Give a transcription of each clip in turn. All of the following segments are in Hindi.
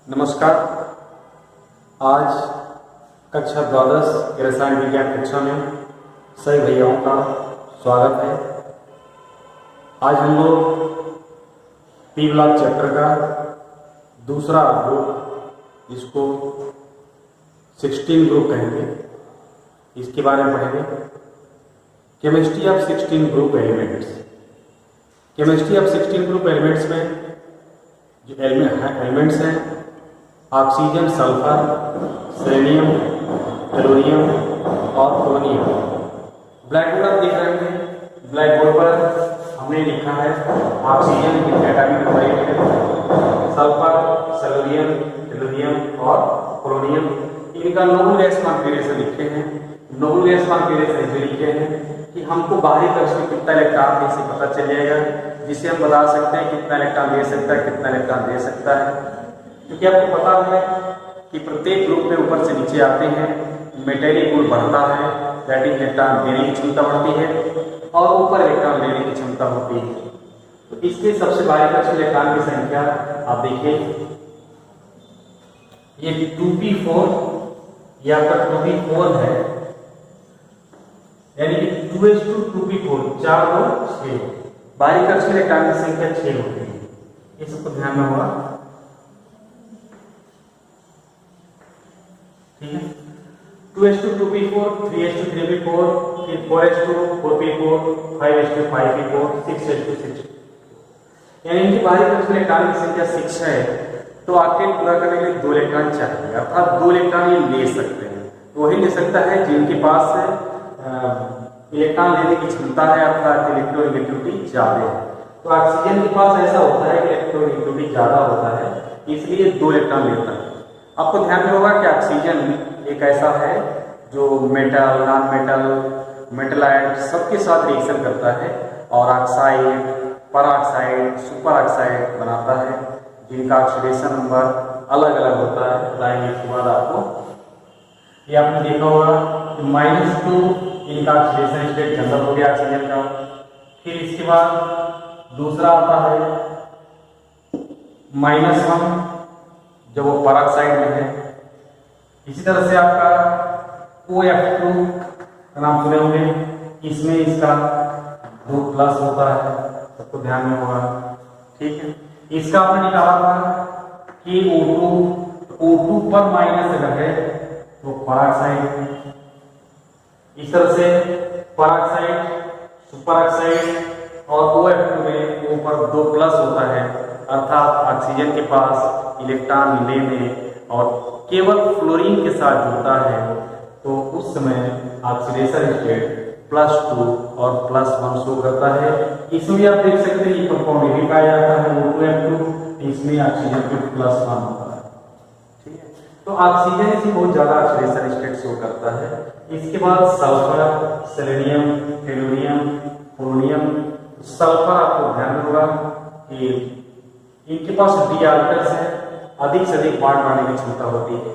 नमस्कार। आज कक्षा द्वादश रसायन विज्ञान कक्षा में सभी भैयाओं का स्वागत है। आज हम लोग पी ब्लॉक चैप्टर का दूसरा ग्रुप, इसको 16 ग्रुप कहेंगे, इसके बारे में पढ़ेंगे। Chemistry of 16 group elements. Chemistry of 16 group elements में जो एलिमेंट्स हैं ऑक्सीजन, सल्फर, सेलेनियम, टेलुरियम और क्रोमियम। ब्लैक बोर्ड आप देख रहे हैं। ब्लैक बोर्ड पर हमने लिखा है ऑक्सीजन की एटॉमिक नंबर है, सल्फर, सेलेनियम, टेलुरियम और क्रोमियम। इनका नोबल गैस कॉन्फिगरेशन लिखे हैं। नोबल गैस कॉन्फिगरेशन ऐसे लिखे हैं कि हमको बाहरी कक्ष में कितना इलेक्ट्रॉन है इसे पता चल जाएगा, जिसे हम बता सकते हैं कितना इलेक्ट्रॉन दे सकता है, कितना इलेक्ट्रॉन दे सकता है। क्योंकि आपको पता है कि प्रत्येक ग्रुप में ऊपर से नीचे आते हैं मेटेलिक गुण बढ़ता है, दैट इज इलेक्ट्रॉन देने की क्षमता बढ़ती है और ऊपर इलेक्ट्रॉन लेने की क्षमता होती है। तो इसके सबसे बाहरी कक्ष इलेक्ट्रॉन की संख्या आप देखिए, ये 2p4 या आपका 2p4 है, यानी कि 2s2 4 2 6 बाहरी कक्ष में इलेक्ट्रॉन की संख्या 6 होती है। ये सबको ध्यान में होगा, ठीक है। 2s2 3s2 फिर 4s2 4p4, 5s2 5p4, 6s2 6, यानी इनकी बाहरी कक्ष में इलेक्ट्रॉन की संख्या 6 है। तो ऑक्टेट पूरा करने के लिए 2 इलेक्ट्रॉन चाहिए, अर्थात 2 इलेक्ट्रॉन ये ले सकते हैं। तो वही ले सकता है जिनके पास इलेक्ट्रॉन लेने की क्षमता है, अर्थात इलेक्ट्रोनेगेटिविटी ज्यादा है। तो ऑक्सीजन के पास ऐसा होता है कि इलेक्ट्रोनेगेटिविटी ज्यादा होता है, इसलिए 2 इलेक्ट्रॉन लेता है। आपको ध्यान में होगा कि ऑक्सीजन एक ऐसा है जो मेटल, नॉन मेटल, मेटलाइट सबके साथ रिएक्शन करता है और ऑक्साइड, परऑक्साइड, सुपर ऑक्साइड बनाता है, जिनका ऑक्सीडेशन नंबर अलग अलग होता है। बताएंगे इसके बाद आपको। ये आपने देखा होगा कि -2 इनका ऑक्सीडेशन स्टेट जनरल हो गया ऑक्सीजन का। फिर इसके बाद दूसरा आता है -1, जब वो परऑक्साइड में है। इसी तरह से आपका OF2 का नाम सुने होंगे, इसमें इसका 2+ होता है, सबको ध्यान में होगा, ठीक है। इसका आपने निकाला था कि O2 पर माइनस अगर है तो परऑक्साइड। इस तरह से परऑक्साइड, सुपर ऑक्साइड और OF2 में O पर 2+ होता है, अर्थात ऑक्सीजन के पास इलेक्ट्रॉन लेने और केवल फ्लोरीन के साथ जुड़ता है, तो उस समय ऑक्सीडेशन स्टेट +2 और +1 शो करता है। इसमें आप देख सकते हैं ये कंपाउंड ये भी पाया जाता है O2F2, इसमें ऑक्सीजन पे +1 होता है, ठीक है। तो ऑक्सीजन से बहुत ज्यादा ऑक्सीडेशन स्टेट शो करता है। इसके बाद sulphur, selenium, tellurium, chromium. Sulphur आपको ध्यान होगा कि इनके पास d ऑर्बिटल्स है, अधिक से अधिक बॉन्ड बनाने की क्षमता होती है,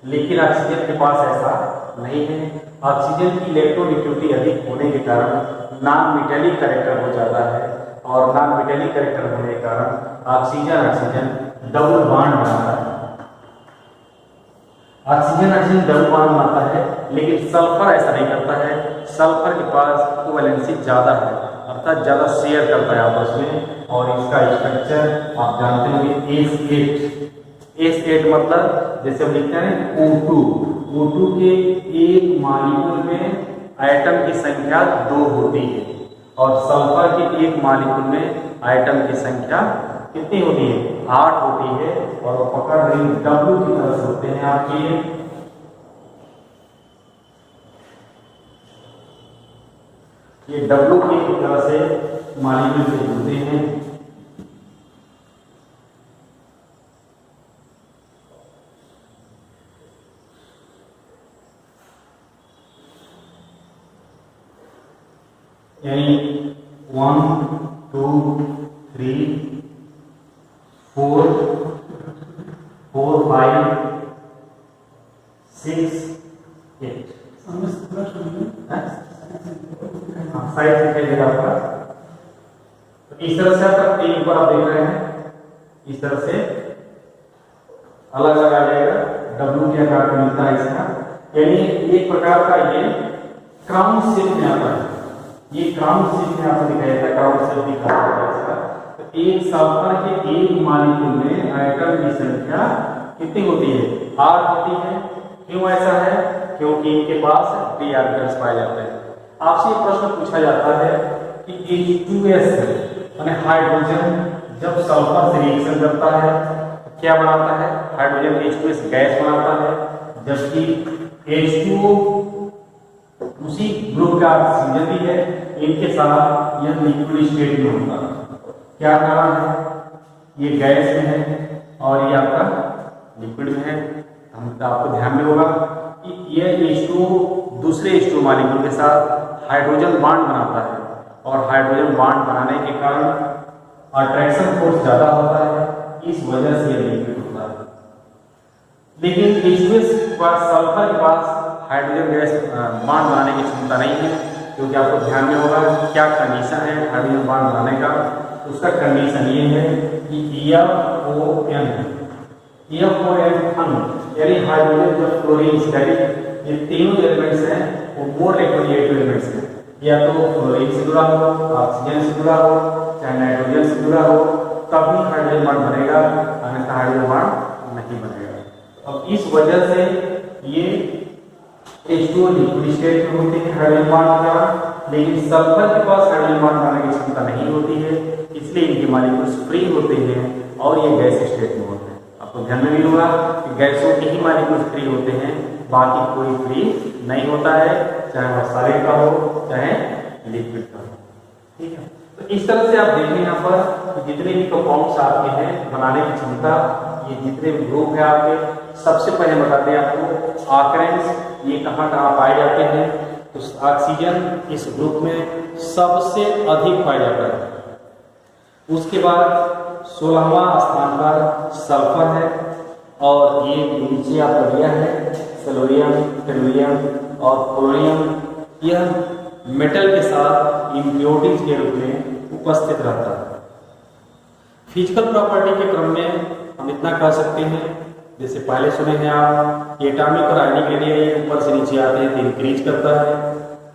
लेकिन ऑक्सीजन के पास ऐसा नहीं है। ऑक्सीजन की इलेक्ट्रोनेगेटिविटी अधिक होने के कारण नॉन मेटेलिक कैरेक्टर हो जाता है और नॉन मेटेलिक कैरेक्टर होने के कारण ऑक्सीजन डबल बॉन्ड बनाता है। ऑक्सीजन डबल बॉन्ड बनाता है, लेकिन सल्फर ऐसा नहीं करता है। सल्फर के पास कोवैलेंसी ज्यादा है, अर्थात ज्यादा शेयर करता है आपस में, और इसका स्ट्रक्चर आप जानते होंगे S8 मतलब जैसे हम लिखते हैं O2 के एक मॉलिक्यूल में एटम की संख्या 2 होती है और सल्फर के एक मॉलिक्यूल में एटम की संख्या कितनी होती है? 8 होती है। और वो पकड़ रिंग W की तरह से होते हैं आपके, ये W की तरह से मॉलिक्यूल से जुड़ते हैं। यानी 1 2 3 4 5 6 8 साइज दिखाई देगा आपका। तो इस तरह से आपका 3 ऊपर आप देख रहे हैं, इस तरह से अलग अलग आ जाएगा, W के आकार में मिलता है इसका, यानी एक प्रकार का ये क्राउन शेप में आता है, ये क्राउन शेप में आपको दिखाया जाता है, क्राउन शेप दिखा जाता है इसका। तो एक सल्फर के एक मॉलिक्यूल में एटम की संख्या कितनी होती है? 8 होती है। क्यों ऐसा है? क्योंकि इनके पास d ऑर्बिटल्स पाए जाते हैं। आपसे ये प्रश्न पूछा जाता है कि H2S यानी हाइड्रोजन जब सल्फर से रिएक्शन करता है क्या बनाता है? हाइड्रोजन H2S गैस बनाता है, जबकि H2O उसी ग्रुप का ऑक्सीजन भी है, इनके साथ यह लिक्विड स्टेट में होता है। क्या कारण है? ये गैस में है और ये आपका लिक्विड में है। हम आपको ध्यान में होगा कि ये H2O दूसरे H2O मॉलिक्यूल के साथ हाइड्रोजन बॉन्ड बनाता है और हाइड्रोजन बॉन्ड बनाने के कारण अट्रैक्शन फोर्स ज्यादा होता है, इस वजह से ये लिक्विड होता है। लेकिन H2S के पास, सल्फर के पास हाइड्रोजन गैस बॉन्ड बनाने की क्षमता नहीं है, क्योंकि आपको ध्यान में होगा क्या कंडीशन है हाइड्रोजन बॉन्ड बनाने का। उसका कंडीशन ये है कि FON यानी हाइड्रोजन जो फ्लोरीन स्टेरिक, ये तीनों एलिमेंट्स हैं वो मोर इक्वलिएटिव एलिमेंट्स हैं। या तो फ्लोरीन से जुड़ा हो, ऑक्सीजन से जुड़ा हो, चाहे नाइट्रोजन से जुड़ा हो, तभी हाइड्रोजन बॉन्ड बनेगा, अन्यथा हाइड्रोजन बॉन्ड नहीं बनेगा। अब इस वजह से ये H2O लिक्विड स्टेट में होते हैं हाइड्रोजन बॉन्ड वगैरह, लेकिन सल्फर के पास हाइड्रोजन बॉन्ड बनाने की क्षमता नहीं होती है, इसलिए इनके मॉलिक्यूल्स फ्री होते हैं और ये गैस स्टेट में होते हैं। आपको ध्यान में भी होगा कि गैसों के ही मॉलिक्यूल्स फ्री होते हैं, बाकी कोई फ्री नहीं होता है, चाहे वह सॉलिड का हो चाहे लिक्विड का हो। ठीक है, तो इस तरह से आप देखें यहाँ पर कि जितने भी कंपाउंड्स आपके हैं बनाने की क्षमता, ये जितने भी ग्रुप है आपके, सबसे पहले बताते हैं आपको ऑकरेंस, ये कहाँ कहाँ पाए जाते हैं। तो ऑक्सीजन इस ग्रुप में सबसे अधिक पाया जाता है। उसके बाद 16वां स्थान पर सल्फर है और ये नीचे आपका दिया है सेलोरियम, टेलुरियम और पोलोनियम। यह मेटल के साथ इम्प्योरिटीज के रूप में उपस्थित रहता है। फिजिकल प्रॉपर्टी के क्रम में हम इतना कह सकते हैं, जैसे पहले सुने हैं आप, एटॉमिक और आयनिक रेडियस ऊपर से नीचे आते हैं तो इंक्रीज करता है।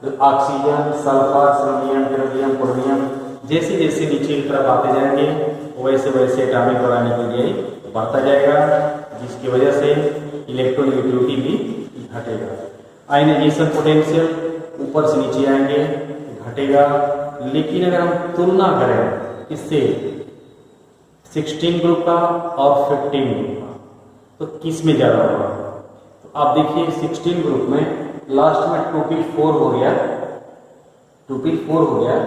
तो oxygen, sulphur, sodium, tellurium, polonium जैसे जैसे नीचे की तरफ आते जाएंगे वैसे वैसे एटॉमिक और आयनिक रेडियस बढ़ता जाएगा, जिसकी वजह से इलेक्ट्रोनेगेटिविटी भी घटेगा। आयनाइजेशन पोटेंशियल ऊपर से नीचे आएंगे घटेगा। लेकिन अगर हम तुलना करें इससे 16 ग्रुप का और 15 ग्रुप का, तो किस में ज्यादा होगा? तो आप देखिए 16 ग्रुप में लास्ट में 2p4 हो गया, 2p4 हो गया,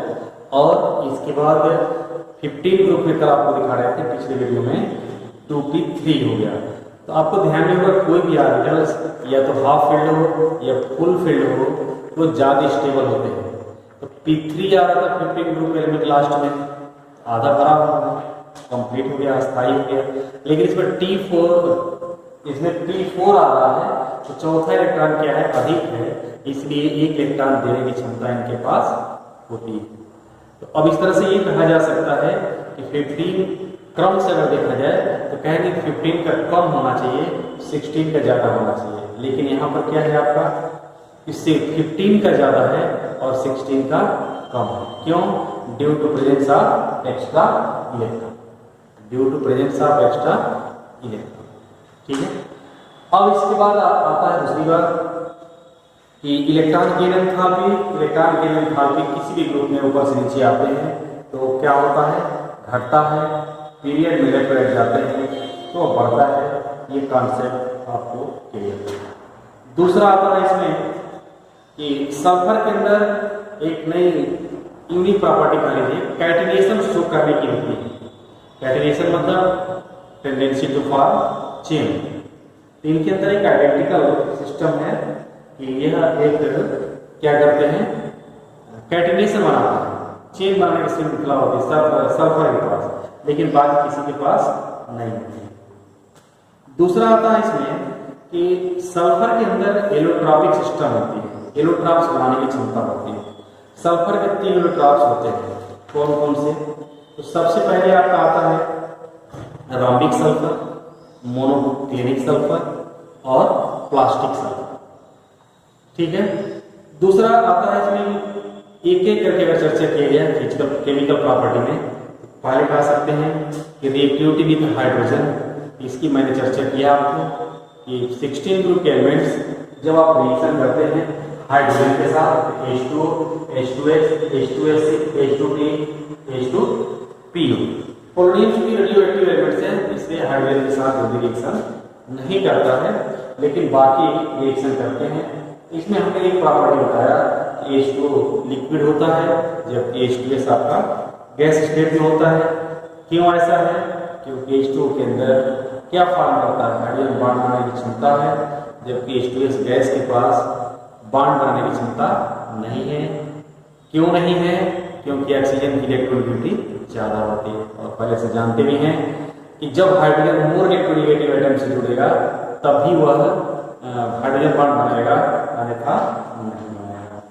और इसके बाद 15 ग्रुप में कल आपको दिखा रहे थे पिछले वीडियो में 2p3 हो गया। तो आपको ध्यान में होगा कोई भी ऑर्बिटल्स या तो हाफ फील्ड हो या फुल फील्ड हो तो ज्यादा स्टेबल होते हैं। तो p3 आ रहा था 15 ग्रुप एलिमेंट लास्ट में, आधा भरा हुआ कंप्लीट हो गया, अस्थायी हो गया। लेकिन इसमें T4 आ रहा है, तो चौथा इलेक्ट्रॉन क्या है? अधिक है, इसलिए एक इलेक्ट्रॉन देने की क्षमता इनके पास होती है। तो अब इस तरह से ये कहा जा सकता है कि 15 क्रम से अगर देखा जाए तो कहेंगे 15 का कम होना चाहिए, 16 का ज्यादा होना चाहिए। लेकिन यहाँ पर क्या है आपका, इससे 15 का ज्यादा है और 16 का कम है। क्यों? Due to presence of extra electron, due to presence of extra electron. ठीक है, अब इसके बाद आता है दूसरी बात कि electron gain enthalpy. Electron gain enthalpy किसी भी ग्रुप में ऊपर से नीचे आते हैं तो क्या होता है? घटता है, पीरियड में लेकर जाते हैं तो बढ़ता है। ये कॉन्सेप्ट आपको क्लियर है। दूसरा आता है इसमें कि सल्फर के अंदर एक नई यूनिक प्रॉपर्टी कह लीजिए कैटिनेशन शो करने की होती है। कैटिनेशन मतलब टेंडेंसी टू फॉर्म चेन। तो इनके अंदर एक आइडेंटिकल सिस्टम है कि यह एक क्या करते हैं, कैटिनेशन बनाता है, चेन बनाने की श्रृंखला होती है सल्फर के पास, लेकिन बाकी किसी के पास नहीं होती। दूसरा आता है इसमें कि सल्फर के अंदर एलोट्रॉपिक सिस्टम होती है, एलोट्रॉप्स बनाने की क्षमता होती है। सल्फर के 3 एलोट्रॉप्स होते हैं। कौन कौन से? तो सबसे पहले आपका आता है रॉम्बिक सल्फर, मोनोक्लिनिक सल्फर और प्लास्टिक सल्फर। ठीक है, दूसरा आता है इसमें एक एक करके अगर चर्चा किया गया फिजिकल केमिकल प्रॉपर्टी में, पहले कहा सकते हैं कि रिएक्टिविटी विद हाइड्रोजन, इसकी मैंने चर्चा किया आपको कि 16 ग्रुप के एलिमेंट्स जब आप रिएक्शन करते हैं हाइड्रोजन के साथ H2O, H2S, H2S6, H2P, H2PO। Polonium चूंकि रेडियो एक्टिव एलिमेंट्स हैं इसलिए हाइड्रोजन के साथ जल्दी रिएक्शन नहीं करता है, लेकिन बाकी रिएक्शन करते हैं। इसमें हमने एक प्रॉपर्टी बताया कि H2O लिक्विड होता है जबकि H2S आपका गैस स्टेट में होता है। क्यों ऐसा है? क्योंकि H2O के अंदर क्या फॉर्म करता है? हाइड्रोजन बॉन्ड बनाने की क्षमता है, जबकि H2S गैस के पास बॉन्ड बनाने की क्षमता नहीं है। क्यों नहीं है? क्योंकि ऑक्सीजन की इलेक्ट्रोनेगेटिविटी ज़्यादा होती है, और पहले से जानते भी हैं कि जब हाइड्रोजन मोर इलेक्ट्रोनेगेटिव एटम से जुड़ेगा तभी वह हाइड्रोजन बॉन्ड बनाएगा, अन्यथा नहीं बनाएगा।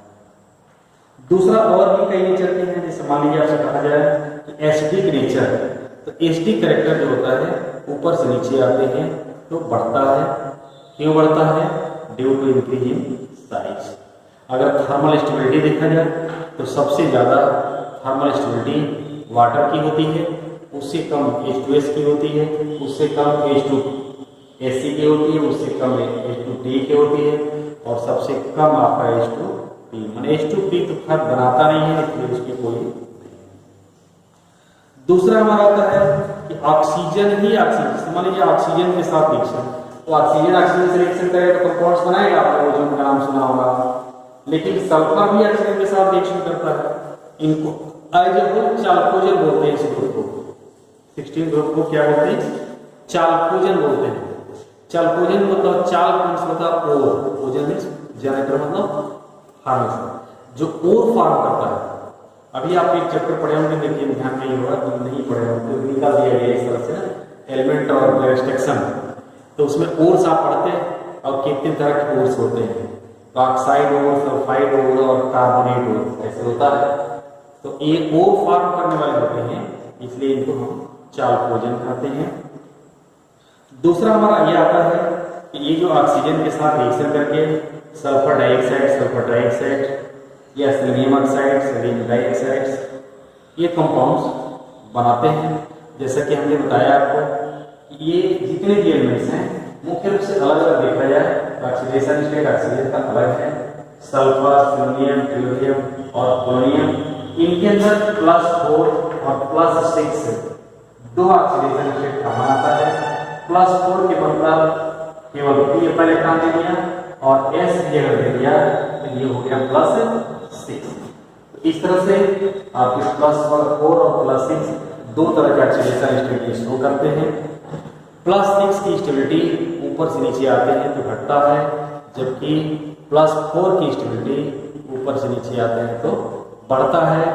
दूसरा और भी कई नेचर के हैं, जैसे मान लीजिए आपसे कहा जाए कि एसिडिक नेचर, तो एसिडिक कैरेक्टर जो होता है ऊपर से नीचे आते हैं तो बढ़ता है। क्यों बढ़ता है? Due to increase in size. अगर थर्मल स्टेबिलिटी देखा जाए तो सबसे ज़्यादा थर्मल स्टेबिलिटी वाटर की होती है, उससे कम H2S की होती है, उससे कम H2SC की होती है, उससे कम H2T की होती है, और सबसे कम आपका H2P। मैंने H2P तो खैर बनाता नहीं है, इसलिए उसकी कोई। दूसरा हमारा आता है कि ऑक्सीजन ही ऑक्सीजन, मान लीजिए ऑक्सीजन के साथ रिएक्शन, तो ऑक्सीजन से रिएक्शन करेगा तो कंपाउंड्स बनाएगा, आपने ओजोन का नाम सुना होगा। लेकिन सल्फर भी ऑक्सीजन के साथ रिएक्शन करता है। इनको एज ए होल चाल्कोजन बोलते हैं। इस ग्रुप को 16 ग्रुप को क्या बोलते हैं? चाल्कोजन बोलते हैं। चाल्कोजन मतलब चाल मींस होता है ओर, ओजन मींस जनरेटर मतलब फॉर्मेशन, जो ओर फॉर्म करता है। अभी आप एक चैप्टर पढ़े होंगे लेकिन ध्यान नहीं होगा, तो नहीं पढ़े होंगे तो निकाल दिया गया इस तरह से एलिमेंट और रेस्ट्रिक्शन, तो उसमें ओर्स आप पढ़ते हैं और कितने तरह के ओर्स होते हैं, तो ऑक्साइड ओर, सल्फाइड ओर और कार्बोनेट ओर ऐसे होता है। तो ये ओर फॉर्म करने वाले होते हैं, इसलिए इनको हम चाल्कोजन कहते हैं। दूसरा हमारा ये आता है कि ये जो ऑक्सीजन के साथ रिएक्शन करके सल्फर डाइऑक्साइड या सेलेनियम ऑक्साइड, सेलेनियम डाइऑक्साइड ये कंपाउंड्स बनाते हैं। जैसा कि हमने बताया आपको, ये जितने भी एलिमेंट्स हैं मुख्य रूप से अलग अलग देखा जाए तो ऑक्सीडेशन स्टेट ऑक्सीजन का अलग है। सल्फर, सेलेनियम, टेलुरियम और पोलोनियम, इनके अंदर +4 और +6 दो ऑक्सीडेशन स्टेट कॉमन आता है। +4 के मतलब केवल P पहले काम दे दिया और S की जगह दे दिया, तो ये हो गया +6। इस तरह से आपके +4 और +6 दो तरह के ऑक्सीडेशन स्टेट शो करते हैं। +6 की स्टेबिलिटी ऊपर से नीचे आते हैं तो घटता है, जबकि +4 की स्टेबिलिटी ऊपर से नीचे आते हैं तो बढ़ता है,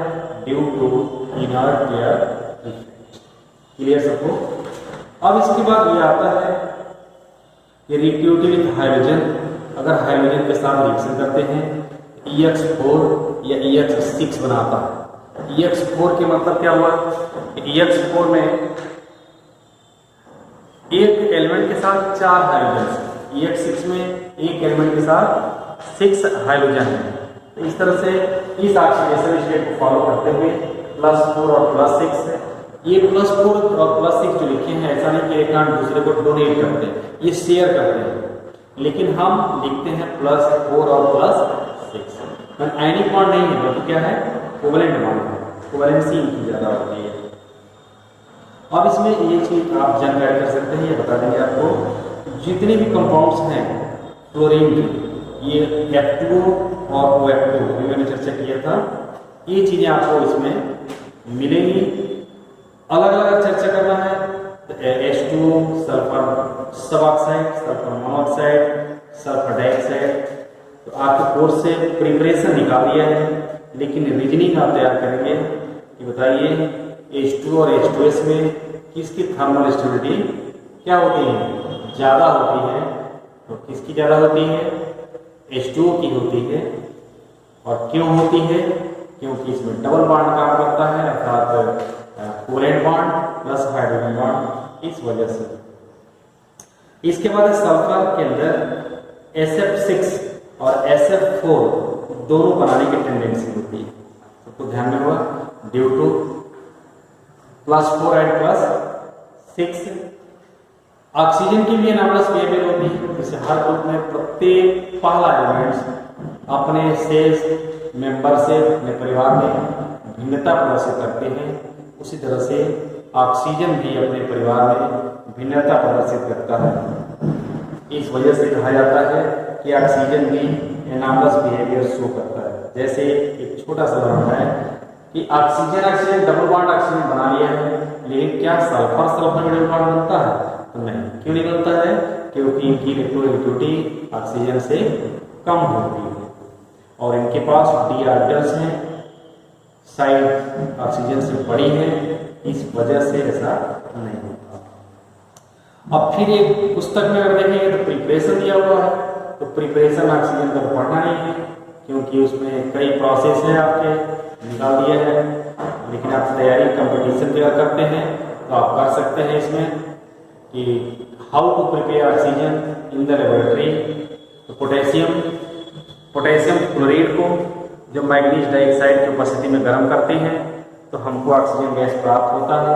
due to inert air effect. Clear सबको? अब इसके बाद ये आता है कि रिएक्टिविटी विद हाइड्रोजन, अगर हाइड्रोजन के साथ रिएक्शन करते हैं EX4 या EX6 बनाता है। EX4 के मतलब क्या हुआ? EX4 में एक एलिमेंट के साथ 4 हाइड्रोजन, EX6 में एक एलिमेंट के साथ 6 हाइड्रोजन है। तो इस तरह से इस ऑक्सीडेशन स्टेट को फॉलो करते हुए +4 और +6, ये +4 और +6 जो लिखे हैं ऐसा नहीं कि एक दूसरे को डोनेट करते हैं, ये शेयर करते हैं, लेकिन हम लिखते हैं +4 और +6। आयनिक बॉन्ड नहीं है बल्कि क्या है? कोवेलेंट बॉन्ड है, कोवेलेंसी इनकी ज्यादा होती है। अब इसमें ये चीज आप जानकारी कर सकते हैं, ये बता देंगे आपको, जितने भी कंपाउंड्स हैं फ्लोरीन के, ये F2O और OF2 मैंने चर्चा किया था, ये चीजें आपको इसमें मिलेंगी। अलग अलग चर्चा करना है तो H2O, सल्फर सब oxide, sulphur monoxide, sulphur dioxide, तो आपके कोर्स से प्रिपरेशन निकाल दिया है, लेकिन रीजनिंग आप तैयार करेंगे कि बताइए H2 और H2S में किसकी थर्मल स्टेबिलिटी क्या होती है? ज़्यादा होती है। तो किसकी ज़्यादा होती है? H2O की होती है। और क्यों होती है? क्योंकि इसमें डबल बॉन्ड काम करता है, अर्थात covalent bond plus hydrogen bond, इस वजह से। इसके बाद सल्फर के अंदर SF6 और SF4 दोनों बनाने की टेंडेंसी होती है। सबको ध्यान में होगा, ड्यू टू +4 एंड +6 ऑक्सीजन की भी एनामलस बिहेवियर होती है। जैसे हर ग्रुप में प्रत्येक पहला एलिमेंट्स अपने सेल्स मेंबर से अपने परिवार में भिन्नता प्रदर्शित करते हैं, उसी तरह से ऑक्सीजन भी अपने परिवार में भिन्नता प्रदर्शित करता है। इस वजह से कहा जाता है कि ऑक्सीजन भी एनामलस बिहेवियर शो करता है। जैसे एक छोटा सा उदाहरण है कि ऑक्सीजन डबल बॉन्ड ऑक्सीजन बना लिया है, लेकिन क्या सल्फर सल्फर में डबल बॉन्ड बनता है? तो नहीं। क्यों नहीं बनता है? क्योंकि इनकी इलेक्ट्रोनेगेटिविटी ऑक्सीजन से कम होती है और इनके पास डी ऑर्बिटल्स हैं, साइड ऑक्सीजन से बड़ी है, इस वजह से ऐसा नहीं होता। अब फिर एक पुस्तक में अगर देखेंगे तो प्रिपरेशन दिया हुआ है, तो प्रिपरेशन ऑक्सीजन का पढ़ना नहीं है क्योंकि उसमें कई प्रोसेस है, आपके निकाल दिए हैं। लेकिन आप तैयारी कंपटीशन भी अगर करते हैं तो आप कर सकते हैं इसमें कि how to prepare oxygen in the laboratory. तो पोटेशियम क्लोराइड को जब मैग्नीज डाइऑक्साइड की उपस्थिति में गर्म करते हैं तो हमको ऑक्सीजन गैस प्राप्त होता है।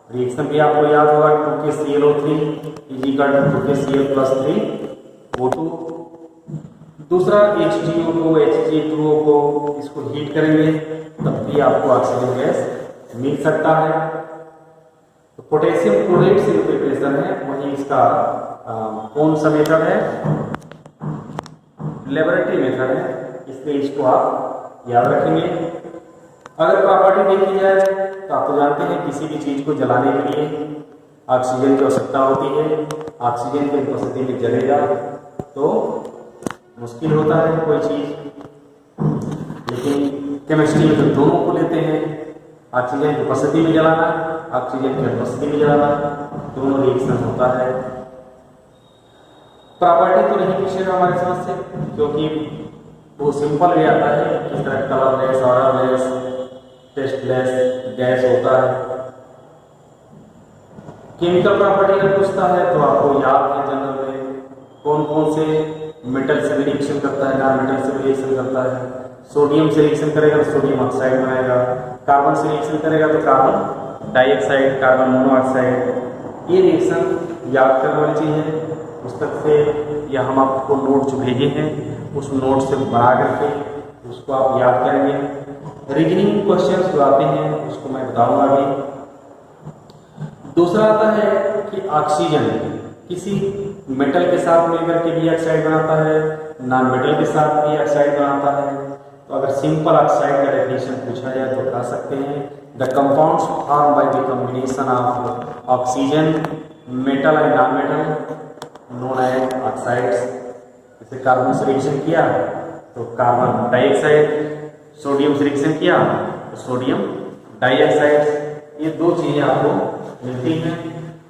रिएक्शन भी आपको याद होगा, 2KClO3 = 2KCl+3O2। दूसरा H2O Hg2O को इसको हीट करेंगे तब भी आपको ऑक्सीजन गैस मिल सकता है। तो पोटेशियम क्लोराइड से जो प्रिपरेशन है वही इसका कौन सा मेथड है? लेबोरेटरी मेथड है, इसलिए इसको आप याद रखेंगे। अगर प्रॉपर्टी देखी जाए तो आप तो जानते हैं किसी भी चीज को जलाने के लिए ऑक्सीजन की आवश्यकता होती है। ऑक्सीजन की उपस्थिति में जलेगा तो मुश्किल होता है कोई चीज, लेकिन केमिस्ट्री में तो दोनों को लेते हैं, ऑक्सीजन की उपस्थिति में जलाना, ऑक्सीजन की अनुपस्थिति में जलाना, दोनों रिएक्शन होता है। प्रॉपर्टी तो नहीं पूछेगा हमारे समझ से, क्योंकि वो सिंपल भी आता है, किस तरह कलरलेस, ऑर्डरलेस, टेस्टलेस गैस होता है। केमिकल प्रॉपर्टी अगर पूछता है तो आपको याद है जनरल में कौन कौन से मेटल से रिएक्शन करता है, नॉन मेटल से रिएक्शन करता है। सोडियम से रिएक्शन करेगा तो सोडियम ऑक्साइड बनाएगा, कार्बन से रिएक्शन करेगा तो कार्बन डाइऑक्साइड, कार्बन मोनोऑक्साइड। ये रिएक्शन याद करने वाली चीज़ है पुस्तक से, या हम आपको नोट जो भेजे हैं उस नोट से बना करके उसको आप याद करेंगे। रीजनिंग क्वेश्चंस जो आते हैं उसको मैं बताऊंगा अभी। दूसरा आता है कि ऑक्सीजन किसी मेटल के साथ मिलकर के भी ऑक्साइड बनाता है, नॉन मेटल के साथ भी ऑक्साइड बनाता है। तो अगर सिंपल ऑक्साइड का डेफिनेशन पूछा जाए तो कह सकते हैं the compounds form by the combination of oxygen, metal and non metal known as oxides. जैसे कार्बन से रिएक्शन किया तो कार्बन डाइऑक्साइड, सोडियम से रिएक्शन किया तो सोडियम डाइऑक्साइड। ये दो चीजें आपको मिलती हैं।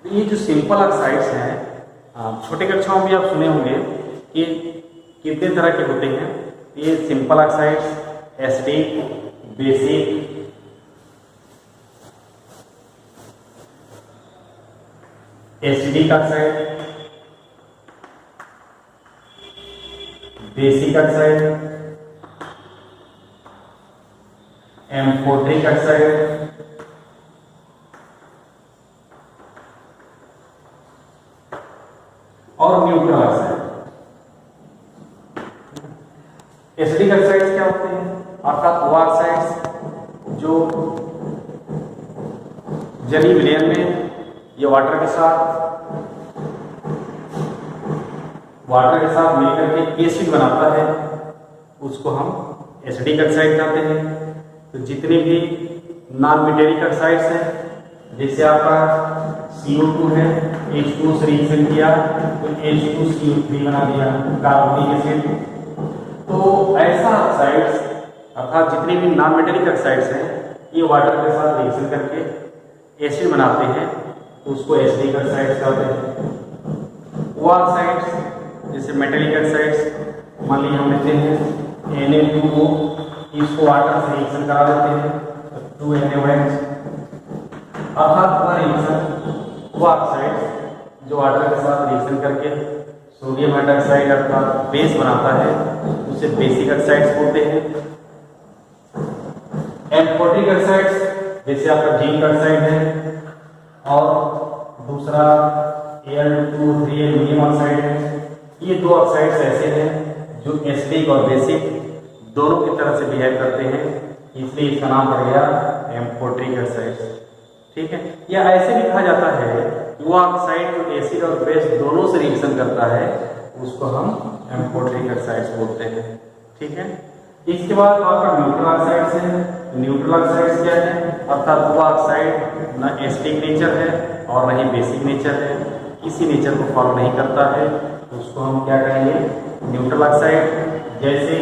तो ये जो सिंपल ऑक्साइड्स हैं, छोटे कक्षाओं में भी आप सुने होंगे कि कितने तरह के होते हैं। ये simple oxides, acidic, basic, acidic oxide, basic oxide, amphoteric oxide, और न्यूट्रल ऑक्साइड। एसिडिक ऑक्साइड्स क्या होते हैं? अर्थात वो ऑक्साइड्स जो जलीय विलयन में ये वाटर के साथ मिलकर के एसिड बनाता है, उसको हम एसिडिक ऑक्साइड कहते हैं। तो जितने भी नॉन मेटेलिक ऑक्साइड्स हैं, जैसे आपका CO2 है, H2 से रिएक्शन किया तो H2CO3 बना दिया, कार्बोनिक एसिड। तो ऐसा ऑक्साइड्स अर्थात जितने भी नॉन मेटेलिक ऑक्साइड्स हैं ये वाटर के साथ रिएक्शन करके एसिड बनाते हैं, तो उसको एसिडिक ऑक्साइड्स कहते हैं। वो ऑक्साइड्स जैसे मेटेलिक ऑक्साइड्स मान लीजिए हम लेते हैं Na2O, इसको वाटर से रिएक्शन करा देते हैं 2NaOH। अर्थात वो रिएक्शन वो ऑक्साइड्स जो वाटर के साथ रिएक्शन करके सोडियम हाइड्रोक्साइड अर्थात बेस बनाता है उसे बेसिक ऑक्साइड्स बोलते हैं। एम्फोटिक ऑक्साइड्स जैसे आपका जिंक ऑक्साइड है और दूसरा Al2O3 एल्यूमिनियम ऑक्साइड है। ये दो ऑक्साइड्स ऐसे हैं जो एसिडिक और बेसिक दोनों की तरह से बिहेव करते हैं, इसलिए इसका नाम पड़ गया एम्फोटिक ऑक्साइड्स। ठीक है, या ऐसे भी कहा जाता है कि वो ऑक्साइड जो एसिड और बेस दोनों से रिएक्शन करता है उसको हम एम्फोटिक ऑक्साइड्स बोलते हैं। ठीक है, इसके बाद आपका न्यूट्रल ऑक्साइड्स है। न्यूट्रल ऑक्साइड्स क्या है? अर्थात वो ऑक्साइड न एसिडिक नेचर है और न ही बेसिक नेचर है, किसी नेचर को फॉलो नहीं करता है, तो उसको हम क्या कहेंगे? Neutral oxide. जैसे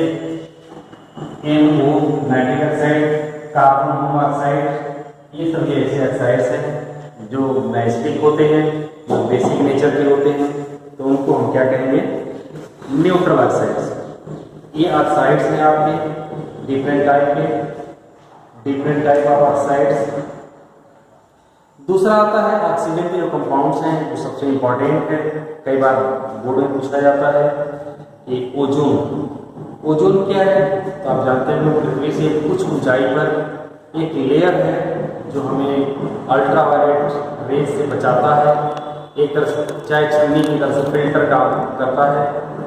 NO nitric oxide, carbon monoxide, ये सभी ऐसे ऑक्साइड्स हैं जो न एसिडिक होते हैं जो बेसिक नेचर के होते हैं, तो उनको हम क्या कहेंगे? Neutral oxides. ये ऑक्साइड्स हैं आपके डिफरेंट टाइप ऑफ ऑक्साइड्स। दूसरा आता है ऑक्सीजन के जो कंपाउंड्स हैं जो सबसे इंपॉर्टेंट है, कई बार बोर्ड में पूछा जाता है कि ओजोन क्या है? तो आप जानते हैं लोग पृथ्वी से कुछ ऊंचाई पर एक लेयर है जो हमें अल्ट्रावायलेट रेज से बचाता है। एक तरह से चाहे छन्नी की तरह से फिल्टर काम करता है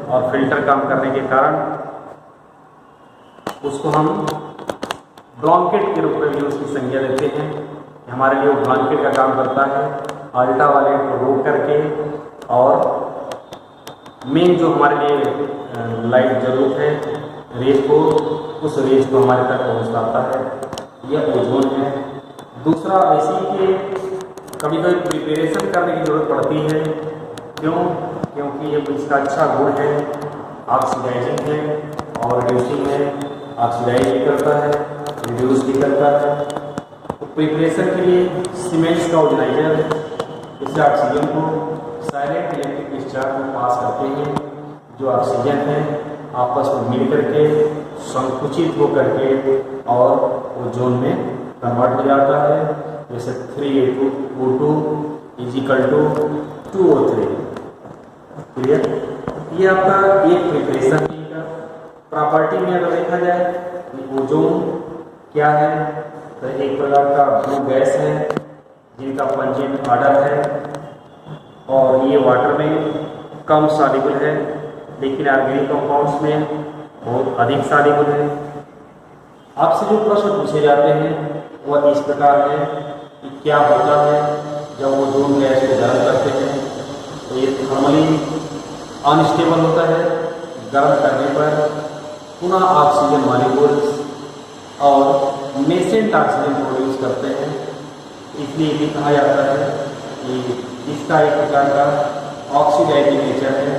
और फिल्टर काम करने के कारण उसको हम ब्लॉन्केट के रूप में भी उसकी संज्ञा देते हैं। हमारे लिए वो ब्लॉन्केट का काम करता है, अल्ट्रावायलेट को रोक करके और मेन जो हमारे लिए लाइट जरूरत है रेज को, उस रेज को हमारे तक पहुंचाता है। यह ओजोन है। दूसरा ऐसी कि कभी कभी प्रिपरेशन करने की जरूरत पड़ती है। क्योंकि ये इसका अच्छा गुण है, ऑक्सीडाइजिंग है और रिड्यूसिंग है। ऑक्सीडाइज भी करता है, रिड्यूस भी करता है। तो प्रिपरेशन के लिए सीमेंट्स का ऑर्गेनाइजर, इससे ऑक्सीजन को साइलेंट इलेक्ट्रिक डिस्चार्ज में पास करते हैं। जो ऑक्सीजन है आपस में मिल करके संकुचित हो करके और ओजोन में कन्वर्ट हो जाता है। जैसे 3A2O2 = 2O3। क्लियर? ये आपका एक प्रिपरेशन का प्रॉपर्टी में अगर देखा जाए कि ओजोन क्या है, तो एक प्रकार का ब्लू गैस है जिनका पंजेंट ऑर्डर है और ये वाटर में कम सॉल्युबल है, लेकिन ऑर्गेनिक कंपाउंड्स में बहुत अधिक सॉल्युबल है। आपसे जो प्रश्न पूछे जाते हैं वह इस प्रकार है कि क्या होता है जब ओजोन गैस को गर्म करते हैं? तो ये थर्मली अनस्टेबल होता है। गर्म करने पर पुनः ऑक्सीजन मॉलिक्यूल्स और नेसेंट ऑक्सीजन प्रोड्यूस करते हैं। इसलिए भी कहा जाता है कि इसका एक प्रकार का ऑक्सीडाइजिंग नेचर है।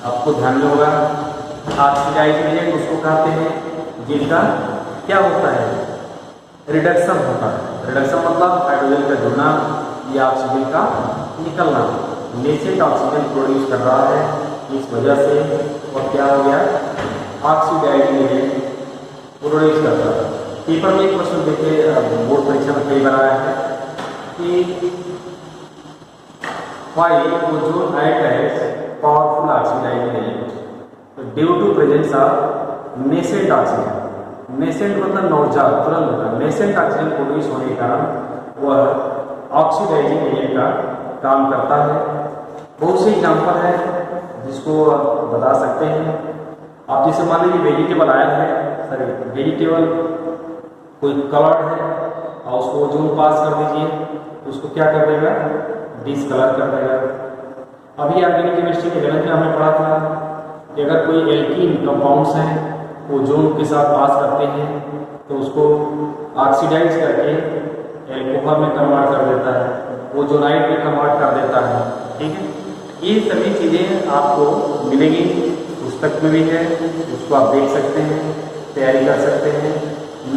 आपको ध्यान में होगा ऑक्सीडाइजिंग एजेंट उसको कहते हैं जिनका क्या होता है? रिडक्शन होता है। रिडक्शन मतलब हाइड्रोजन का जुड़ना या ऑक्सीजन का निकलना। नेसेंट ऑक्सीजन प्रोड्यूस कर रहा है, इस वजह से और क्या हो गया? ऑक्सीडाइजिंग एजेंट प्रोड्यूस करता है। पेपर में एक प्रश्न देखे, बोर्ड परीक्षा में कई बार आया है कि why ozone act as powerful oxidising agent due to presence of nascent oxygen. Nascent मतलब नवजात, तुरंत नेसेंट ऑक्सीजन प्रोड्यूस होने के कारण वह ऑक्सीडाइजिंग एजेंट का काम करता है। बहुत से एग्जाम्पल है जिसको बता सकते हैं आप। जैसे मान लीजिए वेजिटेबल आयल है, सॉरी वेजिटेबल कोई कलर्ड है और उसको ओजोन पास कर दीजिए तो उसको क्या कर देगा? डिसकलर कर देगा। अभी ऑर्गेनिक केमिस्ट्री के गणित में हमने पढ़ा था कि अगर कोई एल्कीन कंपाउंड्स हैं ओजोन के साथ पास करते हैं तो उसको ऑक्सीडाइज करके एल्कोहल में कन्वर्ट कर देता है, ओजोनाइड में कन्वर्ट कर देता है। ठीक है, ये सभी चीज़ें आपको मिलेंगी, पुस्तक में भी है, उसको आप देख सकते हैं, तैयारी कर सकते हैं।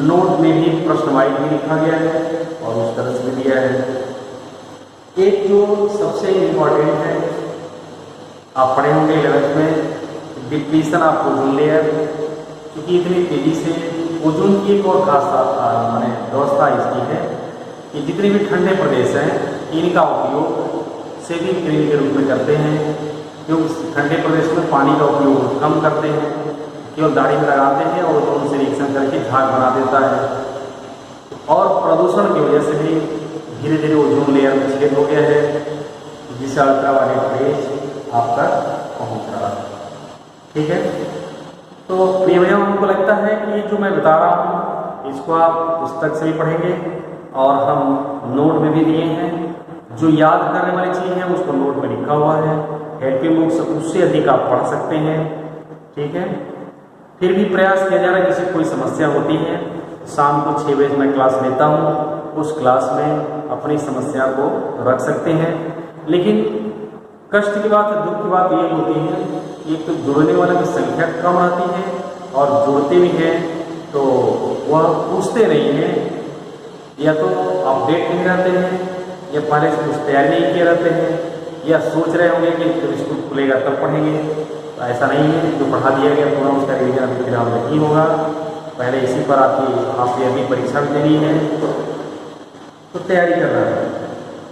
नोट में भी प्रश्नवाचिक भी लिखा गया है और उस तरह से दिया है। एक जो सबसे इम्पॉर्टेंट है आप पढ़े होंगे 11th में, डिप्लीशन ऑफ ओजोन लेयर। क्योंकि इतनी तेजी से ओजोन की एक और खास माने व्यवस्था इसकी है कि जितने भी ठंडे प्रदेश हैं इनका उपयोग शेविंग क्रीम के रूप में करते हैं, क्योंकि ठंडे प्रदेश में पानी का उपयोग कम करते हैं, केवल दाढ़ी में लगाते हैं और ओजोन से रिएक्शन करके झाग बना देता है। और प्रदूषण की वजह से भी धीरे धीरे ओजोन लेयर में छेद हो गया है, जिससे अल्ट्रावायलेट रेज आप तक पहुँच रहा है। ठीक है, तो प्रिय भैया हमको लगता है कि जो मैं बता रहा हूँ इसको आप पुस्तक से भी पढ़ेंगे और हम नोट में भी दिए हैं। जो याद करने वाली चीज़ है उसको नोट में लिखा हुआ है, हेल्पिंग बुक से उससे अधिक आप पढ़ सकते हैं। ठीक है, फिर भी प्रयास किया जा रहा है, किसी कोई समस्या होती है शाम को 6 बजे मैं क्लास लेता हूँ, उस क्लास में अपनी समस्या को रख सकते हैं। लेकिन कष्ट की बात, दुख की बात ये होती है, एक तो जुड़ने वालों की संख्या कम रहती है और जुड़ते भी हैं तो वह पूछते नहीं हैं, या तो अपडेट नहीं रहते हैं, या पहले से कुछ तैयारी नहीं किए रहते हैं, या सोच रहे होंगे कि जब स्कूल खुलेगा तब पढ़ेंगे। तो ऐसा नहीं है, जो पढ़ा दिया गया पूरा उसका रिवीजन अभी फिलहाल नहीं होगा। पहले इसी पर आपकी अभी परीक्षा भी देनी है तो तैयारी करना है।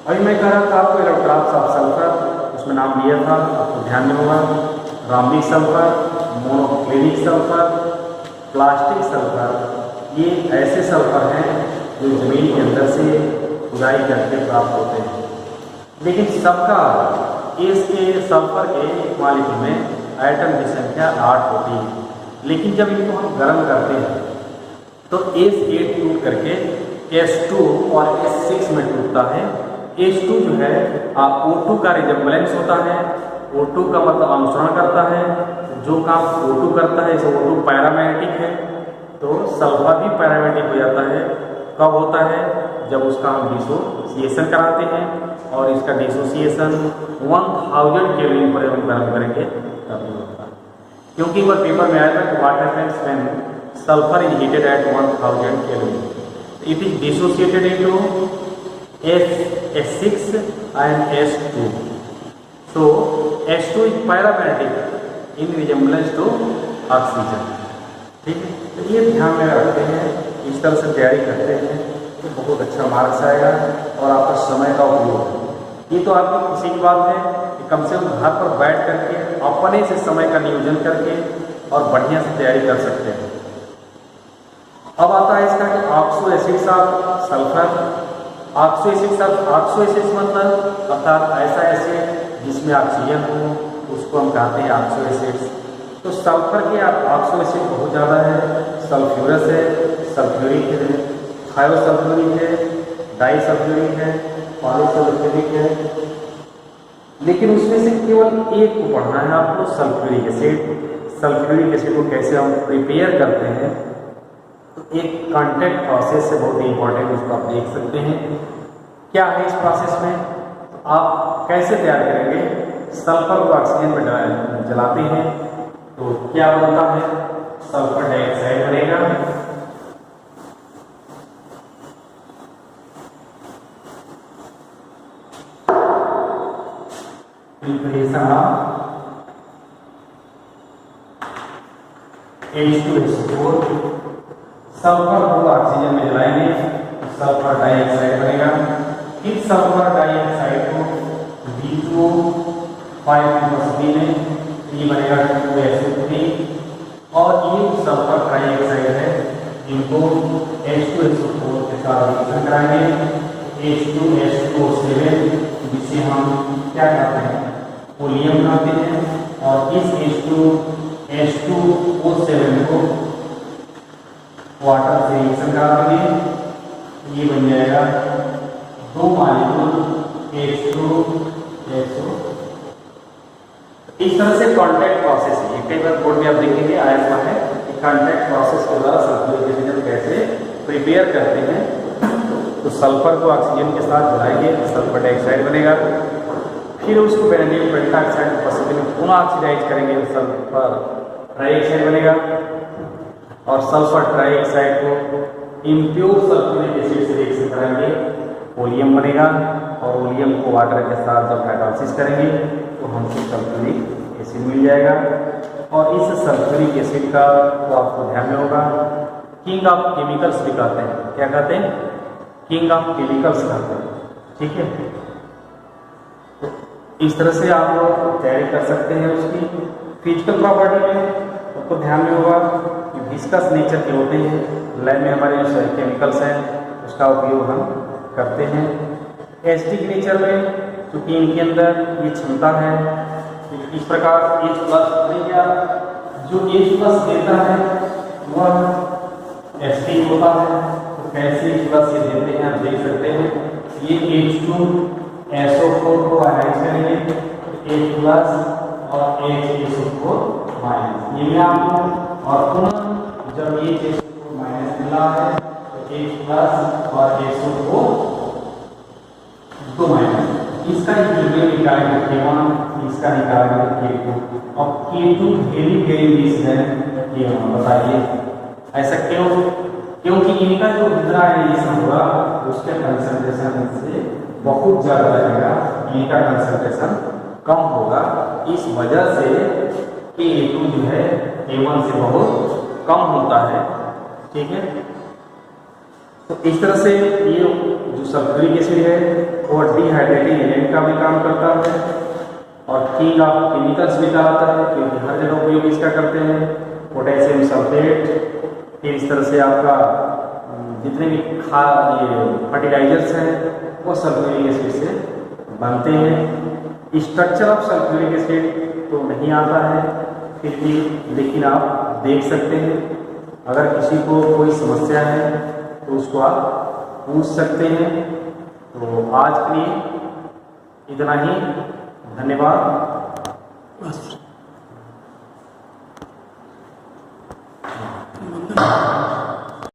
अभी मैं कह रहा था आपको इलेक्ट्रॉन्स ऑफ सल्फर, उसमें नाम लिया था, आपको ध्यान में होगा। Rhombic sulphur, monoclinic sulphur, plastic sulphur, ये ऐसे सल्फर हैं जो जमीन के अंदर से खुदाई करके प्राप्त होते हैं। लेकिन सबका इसके सल्फर के मॉलिक्यूल में एटम की संख्या 8 होती है। लेकिन जब इनको हम गर्म करते हैं तो S8 टूट करके S2 और S6 में टूटता है। S2 जो है O2 का रिजेम्बलेंस होता है, O2 का मतलब अनुसरण करता है, जो काम O2 करता है, जैसे O2 पैरामैग्नेटिक है तो सल्फर भी पैरामैग्नेटिक हो जाता है। कब होता है? जब उसका हम डिसोसिएशन कराते हैं, और इसका डिसोसिएशन 1000 केल्विन पर हम गर्म करेंगे तभी होता है। क्योंकि वह पेपर में आया था कि what happens when sulphur is heated at 1000 kelvin, it is dissociated into S6 and S2. So S2 is paramagnetic in resemblance to oxygen. ठीक है, तो ये ध्यान में रखते हैं, इस तरह से तैयारी करते हैं तो बहुत अच्छा मार्क्स आएगा और आपका समय का उपयोग। ये तो आपकी खुशी की बात है कि कम से कम घर पर बैठ करके अपने से समय का नियोजन करके और बढ़िया से तैयारी कर सकते हैं। अब आता है इसका कि oxo acids of sulphur. Oxo acids मतलब अर्थात ऐसा एसिड जिसमें ऑक्सीजन हो, उसको हम कहते हैं ऑक्सो एसिड्स। तो सल्फर के ऑक्सो एसिड बहुत ज़्यादा है, सल्फ्यूरस है, सल्फ्यूरिक है, थायोसल्फ्यूरिक है, डाइसल्फ्यूरिक है, पॉलीसल्फ्यूरिक है। लेकिन उसमें से केवल एक को पढ़ना है आपको, सल्फ्यूरिक एसिड। सल्फ्यूरिक एसिड को कैसे हम प्रिपेयर करते हैं, तो एक कॉन्टैक्ट प्रोसेस है, बहुत ही इंपॉर्टेंट, उसको आप देख सकते हैं क्या है इस प्रोसेस में। तो आप कैसे तैयार करेंगे, सल्फर को ऑक्सीजन में जलाते हैं तो क्या बनता है, सल्फर डाइऑक्साइड बनेगा। प्रिपरेशन ऑफ H2SO4, सल्फर को ऑक्सीजन में जलाएंगे तो सल्फर डाइऑक्साइड बनेगा। इस सल्फर डाइऑक्साइड को B2O 5 में ये बनेगा 2SO3, और ये सल्फर डाइऑक्साइड है, इनको H2SO4 के साथ रिएक्शन कराएंगे, H2SO7, जिसे हम क्या कहते हैं, पोलियम कहते हैं। और इस H2O7 को वाटर से रिएक्शन करा देंगे, ये बन जाएगा 2 मॉलिक्यूल H2SO। इस तरह से कॉन्टैक्ट प्रोसेस है, कई बार बोर्ड में आप देखेंगे आया हुआ है कि कॉन्टैक्ट प्रोसेस के द्वारा सल्फ्यूरिक एसिड कैसे प्रिपेयर करते हैं। तो सल्फर को ऑक्सीजन के साथ जलाएंगे तो सल्फर डाइऑक्साइड बनेगा, फिर उसको बेंजीन पेंटाऑक्साइड को पसीने में पुनः ऑक्सीडाइज करेंगे तो सल्फर ट्राइऑक्साइड बनेगा, और सल्फर ट्राइऑक्साइड को इम्प्योर सल्फ्यूरिक एसिड से रिएक्शन कराएंगे, ओलियम बनेगा, और ओलियम को वाटर के साथ जब हाइड्रोलाइसिस करेंगे तो हमको सल्फ्यूरिक एसिड मिल जाएगा। और इस सल्फ्यूरिक एसिड का तो आपको ध्यान में होगा, किंग ऑफ केमिकल्स भी कहते हैं। क्या कहते हैं? किंग ऑफ केमिकल्स कहते हैं। ठीक है, तो इस तरह से आप तैयारी कर सकते हैं। उसकी फिजिकल प्रॉपर्टी में आपको ध्यान में होगा कि विस्कस नेचर के होते हैं। लैब में हमारे जो केमिकल्स हैं उसका उपयोग हम करते हैं। एसिडिक नेचर में क्योंकि इनके अंदर ये क्षमता है इस प्रकार H+ जो H+ देता है वह एसिडिक होता है। तो कैसे H+ ये देते हैं आप देख सकते हैं। ये H2SO4 को आयनाइज करेंगे H+ और HSO4-। ये मैं आपको और पुनः जब ये H2- मिला है तो H+ और SO4 2- इसका इक्विलिब्रियम निकालेंगे K1, इसका निकालेंगे K2। अब K2 वेरी लेस है K1। बताइए ऐसा क्यों? क्योंकि इनका जो डिहाइड्रेशन होगा उसके कंसंट्रेशन से बहुत ज़्यादा रहेगा, इनका कंसंट्रेशन कम होगा। इस वजह से K2 जो है K1 से बहुत कम होता है। ठीक है, तो इस तरह से ये जो सल्फ्यूरिक एसिड है वो डिहाइड्रेटिंग एजेंट का भी काम करता है और किंग ऑफ केमिकल्स भी कहलाता है क्योंकि हर जगह उपयोग इसका करते हैं। पोटेशियम सल्फेट, फिर इस तरह से आपका जितने भी ये फर्टिलाइजर्स हैं वो सल्फ्यूरिक एसिड से बनते हैं। स्ट्रक्चर ऑफ सल्फ्यूरिक एसिड तो नहीं आता है फिर भी, लेकिन आप देख सकते हैं। अगर किसी को कोई समस्या है तो उसको आप पूछ सकते हैं। तो आज के लिए इतना ही, धन्यवाद।